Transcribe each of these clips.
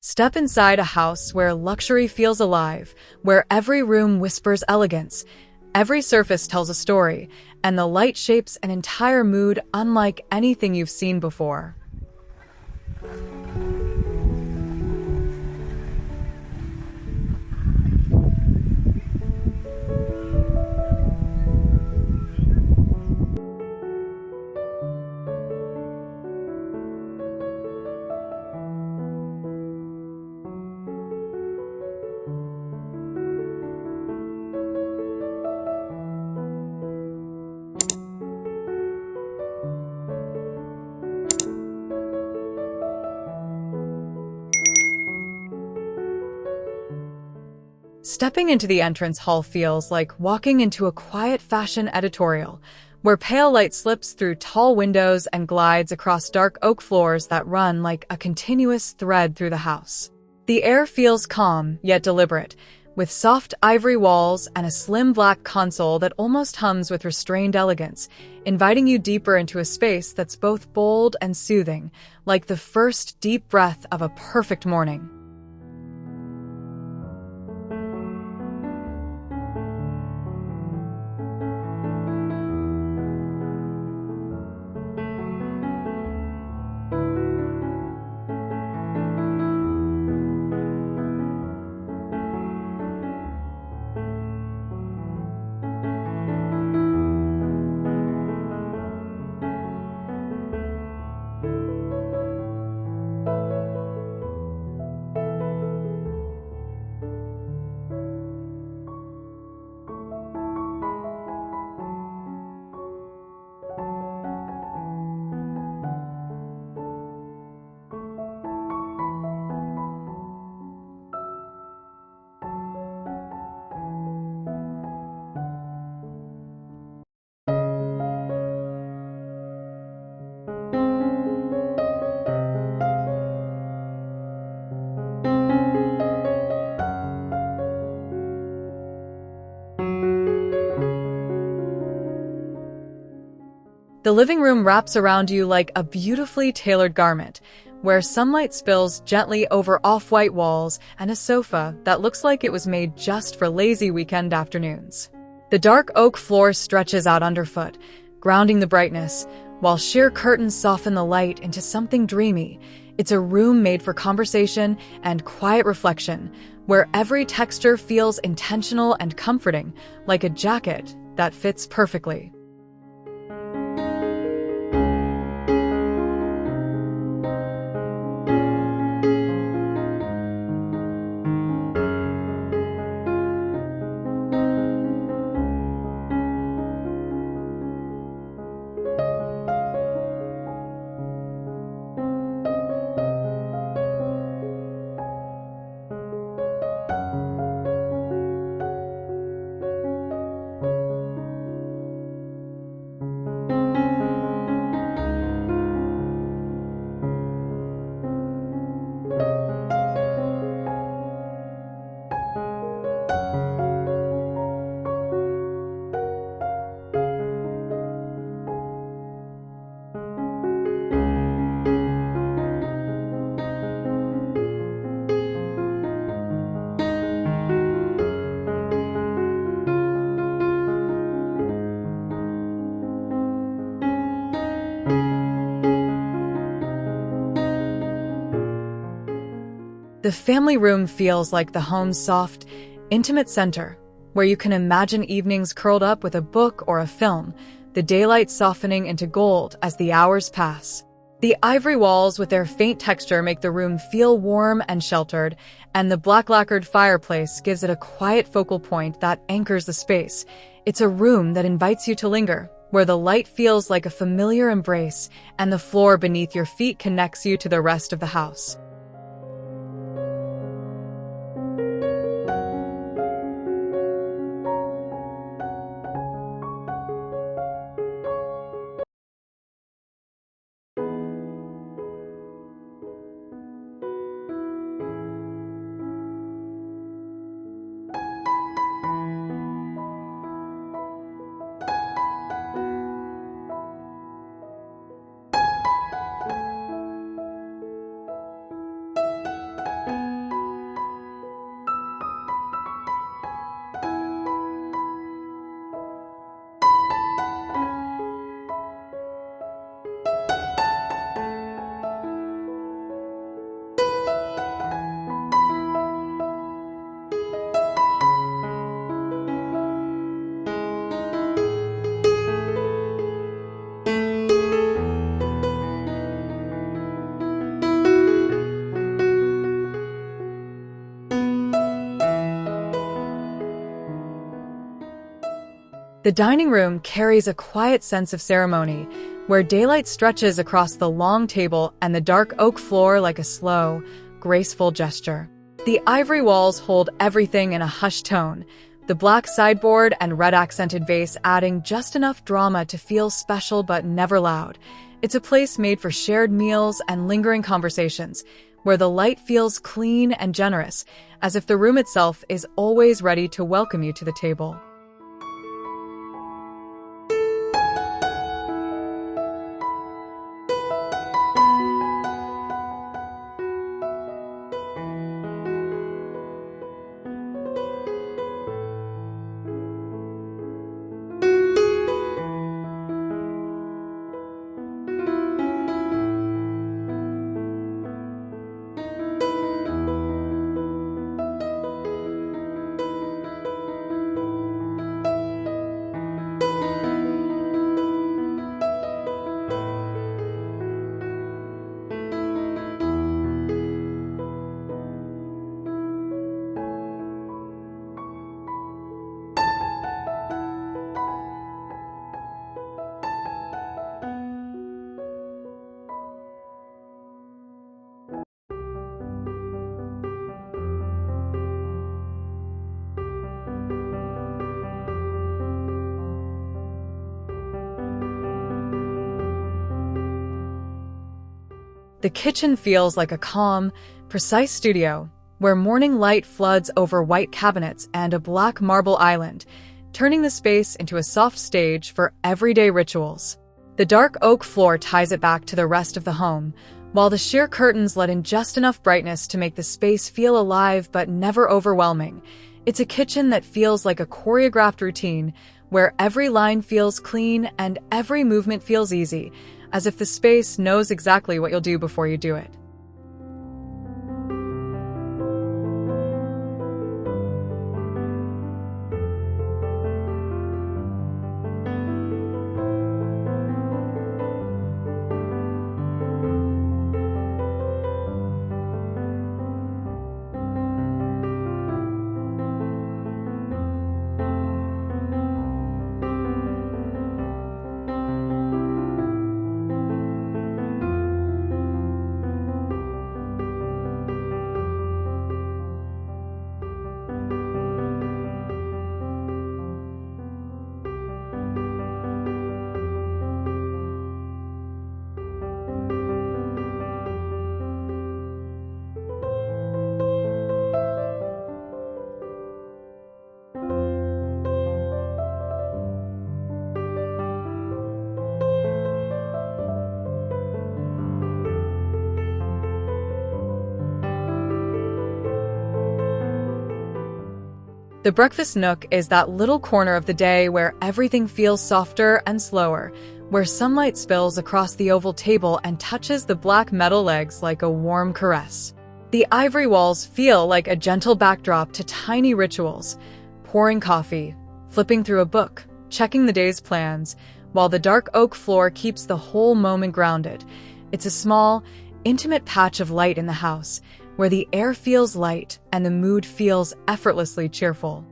Step inside a house where luxury feels alive, where every room whispers elegance, every surface tells a story, and the light shapes an entire mood unlike anything you've seen before. Stepping into the entrance hall feels like walking into a quiet fashion editorial, where pale light slips through tall windows and glides across dark oak floors that run like a continuous thread through the house. The air feels calm, yet deliberate, with soft ivory walls and a slim black console that almost hums with restrained elegance, inviting you deeper into a space that's both bold and soothing, like the first deep breath of a perfect morning. The living room wraps around you like a beautifully tailored garment, where sunlight spills gently over off-white walls and a sofa that looks like it was made just for lazy weekend afternoons. The dark oak floor stretches out underfoot, grounding the brightness, while sheer curtains soften the light into something dreamy. It's a room made for conversation and quiet reflection, where every texture feels intentional and comforting, like a jacket that fits perfectly. The family room feels like the home's soft, intimate center, where you can imagine evenings curled up with a book or a film, the daylight softening into gold as the hours pass. The ivory walls with their faint texture make the room feel warm and sheltered, and the black lacquered fireplace gives it a quiet focal point that anchors the space. It's a room that invites you to linger, where the light feels like a familiar embrace, and the floor beneath your feet connects you to the rest of the house. The dining room carries a quiet sense of ceremony, where daylight stretches across the long table and the dark oak floor like a slow, graceful gesture. The ivory walls hold everything in a hushed tone, the black sideboard and red-accented vase adding just enough drama to feel special but never loud. It's a place made for shared meals and lingering conversations, where the light feels clean and generous, as if the room itself is always ready to welcome you to the table. The kitchen feels like a calm, precise studio, where morning light floods over white cabinets and a black marble island, turning the space into a soft stage for everyday rituals. The dark oak floor ties it back to the rest of the home, while the sheer curtains let in just enough brightness to make the space feel alive but never overwhelming. It's a kitchen that feels like a choreographed routine, where every line feels clean and every movement feels easy, as if the space knows exactly what you'll do before you do it. The breakfast nook is that little corner of the day where everything feels softer and slower, where sunlight spills across the oval table and touches the black metal legs like a warm caress. The ivory walls feel like a gentle backdrop to tiny rituals, pouring coffee, flipping through a book, checking the day's plans, while the dark oak floor keeps the whole moment grounded. It's a small, intimate patch of light in the house, where the air feels light and the mood feels effortlessly cheerful.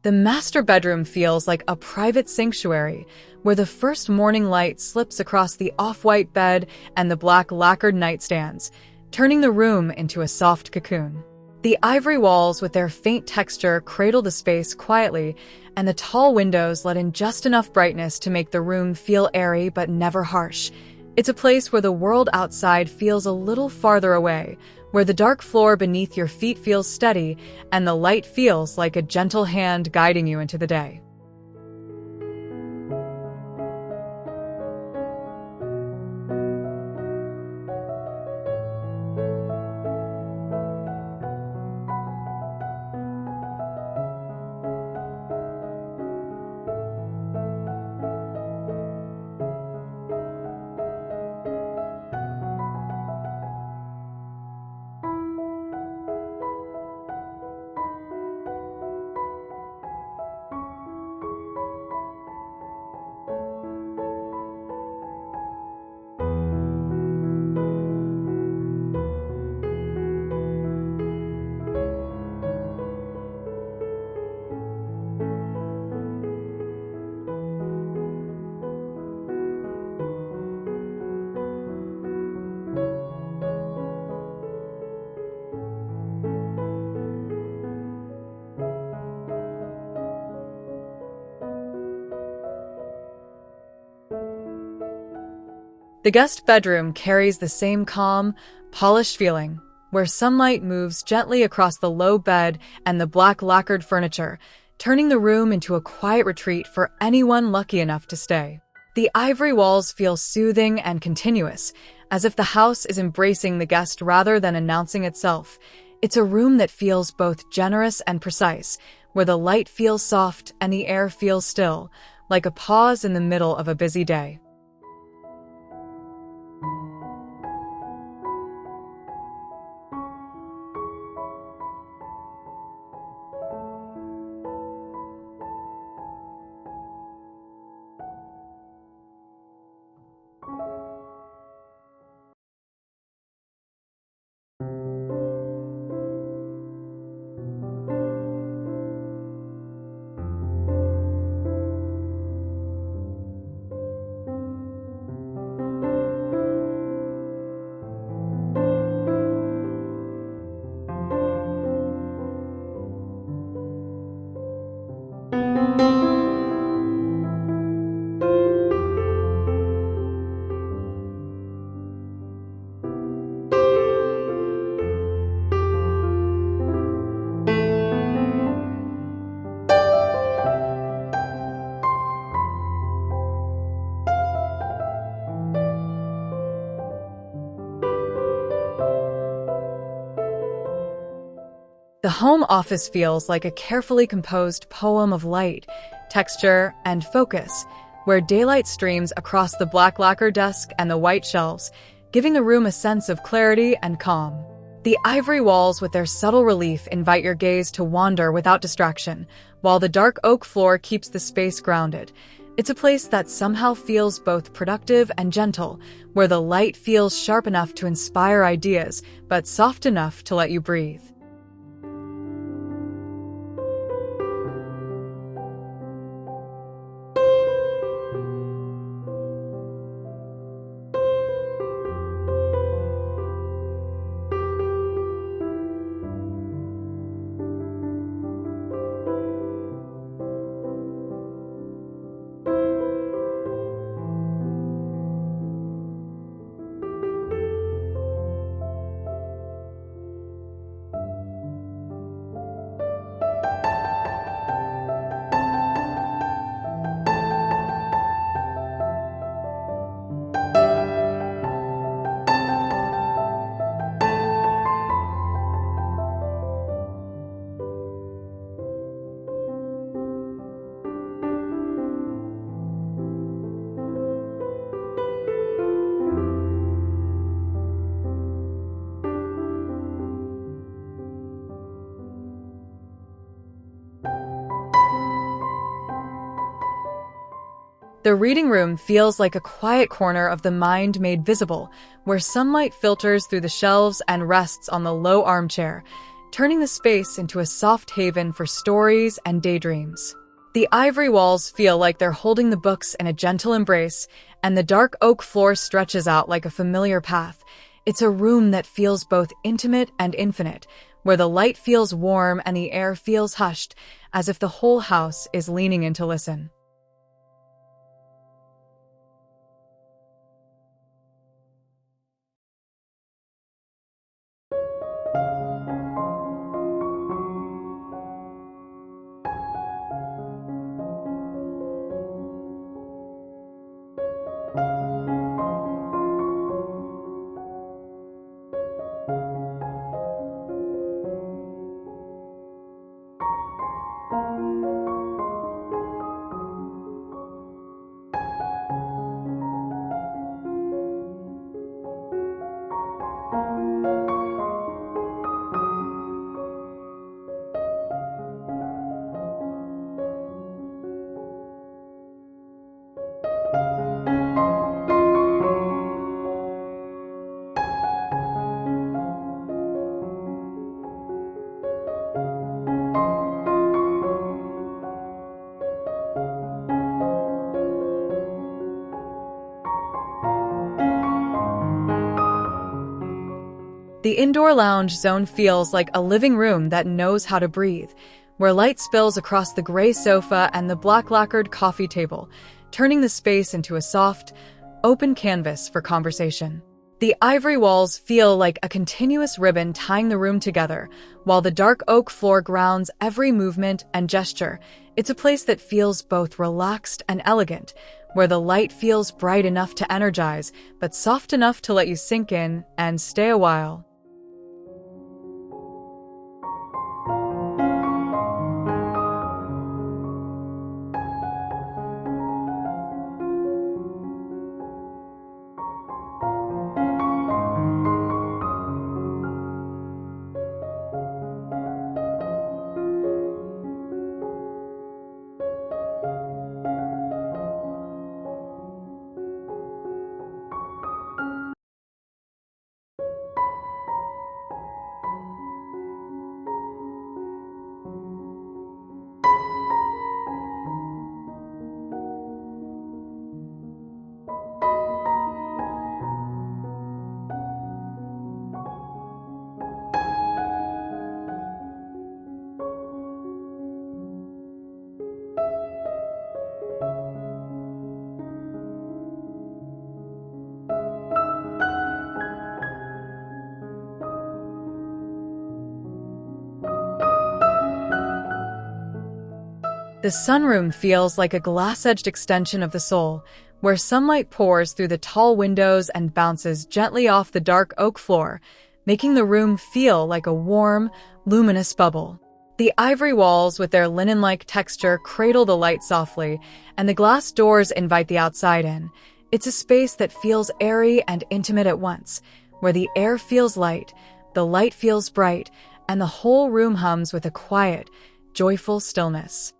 The master bedroom feels like a private sanctuary, where the first morning light slips across the off-white bed and the black lacquered nightstands, turning the room into a soft cocoon. The ivory walls with their faint texture cradle the space quietly, and the tall windows let in just enough brightness to make the room feel airy but never harsh. It's a place where the world outside feels a little farther away, where the dark floor beneath your feet feels steady, and the light feels like a gentle hand guiding you into the day. The guest bedroom carries the same calm, polished feeling, where sunlight moves gently across the low bed and the black lacquered furniture, turning the room into a quiet retreat for anyone lucky enough to stay. The ivory walls feel soothing and continuous, as if the house is embracing the guest rather than announcing itself. It's a room that feels both generous and precise, where the light feels soft and the air feels still, like a pause in the middle of a busy day. The home office feels like a carefully composed poem of light, texture, and focus, where daylight streams across the black lacquer desk and the white shelves, giving the room a sense of clarity and calm. The ivory walls with their subtle relief invite your gaze to wander without distraction, while the dark oak floor keeps the space grounded. It's a place that somehow feels both productive and gentle, where the light feels sharp enough to inspire ideas, but soft enough to let you breathe. The reading room feels like a quiet corner of the mind made visible, where sunlight filters through the shelves and rests on the low armchair, turning the space into a soft haven for stories and daydreams. The ivory walls feel like they're holding the books in a gentle embrace, and the dark oak floor stretches out like a familiar path. It's a room that feels both intimate and infinite, where the light feels warm and the air feels hushed, as if the whole house is leaning in to listen. The indoor lounge zone feels like a living room that knows how to breathe, where light spills across the gray sofa and the black lacquered coffee table, turning the space into a soft, open canvas for conversation. The ivory walls feel like a continuous ribbon tying the room together, while the dark oak floor grounds every movement and gesture. It's a place that feels both relaxed and elegant, where the light feels bright enough to energize, but soft enough to let you sink in and stay a while. The sunroom feels like a glass-edged extension of the soul, where sunlight pours through the tall windows and bounces gently off the dark oak floor, making the room feel like a warm, luminous bubble. The ivory walls with their linen-like texture cradle the light softly, and the glass doors invite the outside in. It's a space that feels airy and intimate at once, where the air feels light, the light feels bright, and the whole room hums with a quiet, joyful stillness.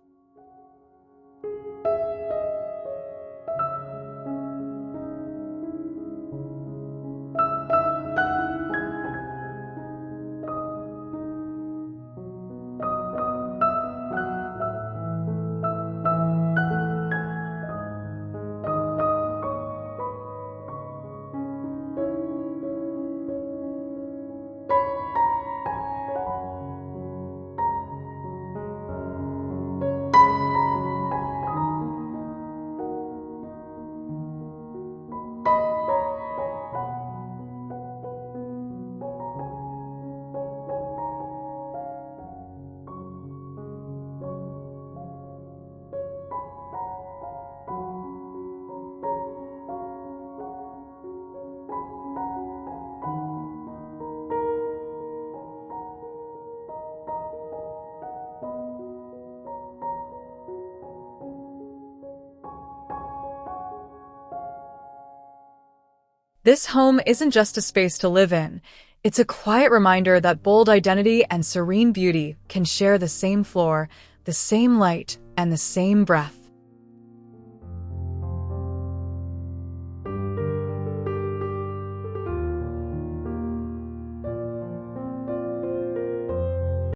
This home isn't just a space to live in. It's a quiet reminder that bold identity and serene beauty can share the same floor, the same light, and the same breath.